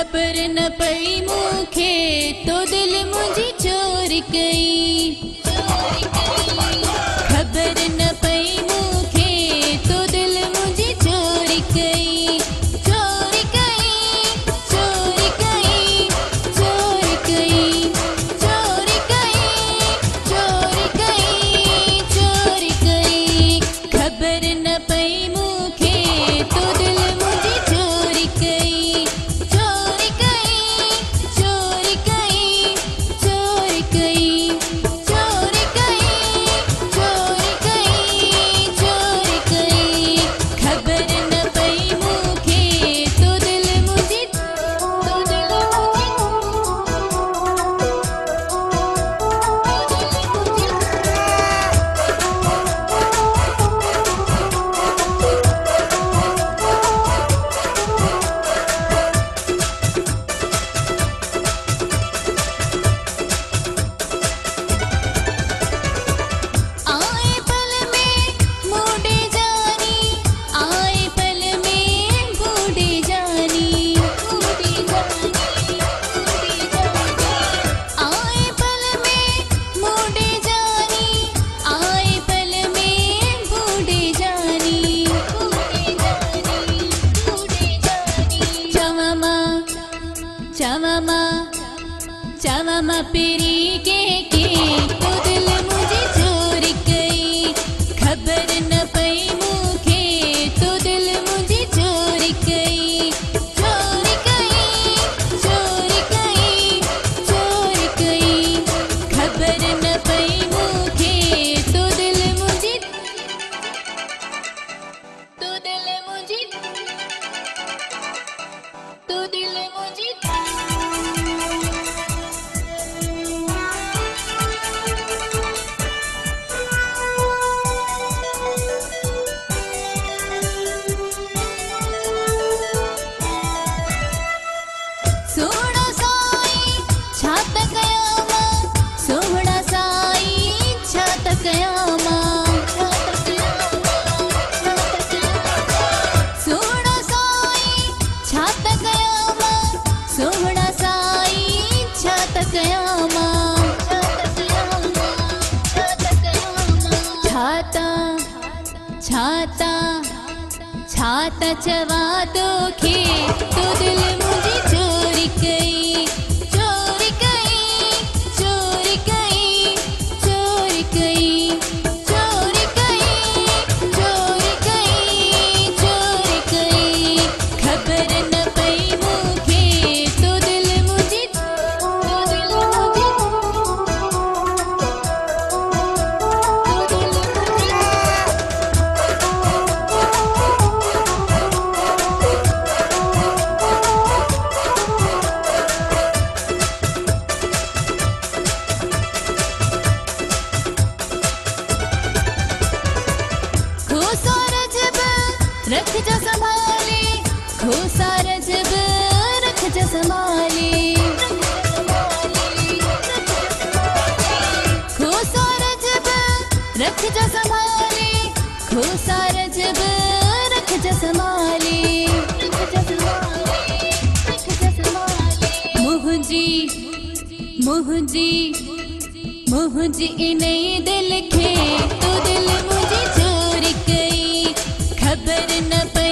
खबर न पई मूंखे तो दिल मुझी चोरी कई। खबर न पई मूंखे तो दिल मुझी चोरी कई। चोरी कई, चोरी कई, चोरी कई, चोरी कई, चोरी कई, चोरी कई। खबर न पई मूंखे तो दिल मुझी चोरी कई। चोरी कई, चोरी कई, चोरी कई, चोरी कई, चोरी कई, चोरी कई। खबर न पई मूंखे तो दिल मुझी, तो दिल मुझी, आए पल में बूढ़े जानी, आए पल में बूढ़े जानी, बूढ़े जानी, बूढ़े जानी। आए पल में बूढ़े जानी, आए पल में बूढ़े जानी, बूढ़े जानी, बूढ़े जानी। चवमा, चवमा, चवमा पेरी के तो दिल मुझे चोरी कई। खबर न पई मूंखे तो दिल मुझे चोरी कई। चोरी कई, चोरी कई, चोरी कई। खबर न पई मूंखे तो दिल मुझे, तो दिल मुझे, तो दिल मुझे। सोहड़ा साई छात कयामा, सोहड़ा साई छात कयामा, सोहड़ा साई छात कयामा, सोहड़ा साई छात कयामा। छाता, छाता, छाता चवा तोखे तो दिल मुझी चोरी कई। चोरी कई, चोरी कई, चोरी कई, चोरी कई, चोरी कई, चोरी कई। खबर न पई मूंखे तो दिल मुझी, तो दिल मुझी, तो दिल मुझी। खोसार जब रख जा संभाले, खोसार जब रख जा संभाले, खोसार जब रख जा संभाले, खोसार जब रख जा संभाले, मुझी, मुझी, मुझी इन्हीं दिल खे तो दिल मुझे चोरी कई। खबर न पई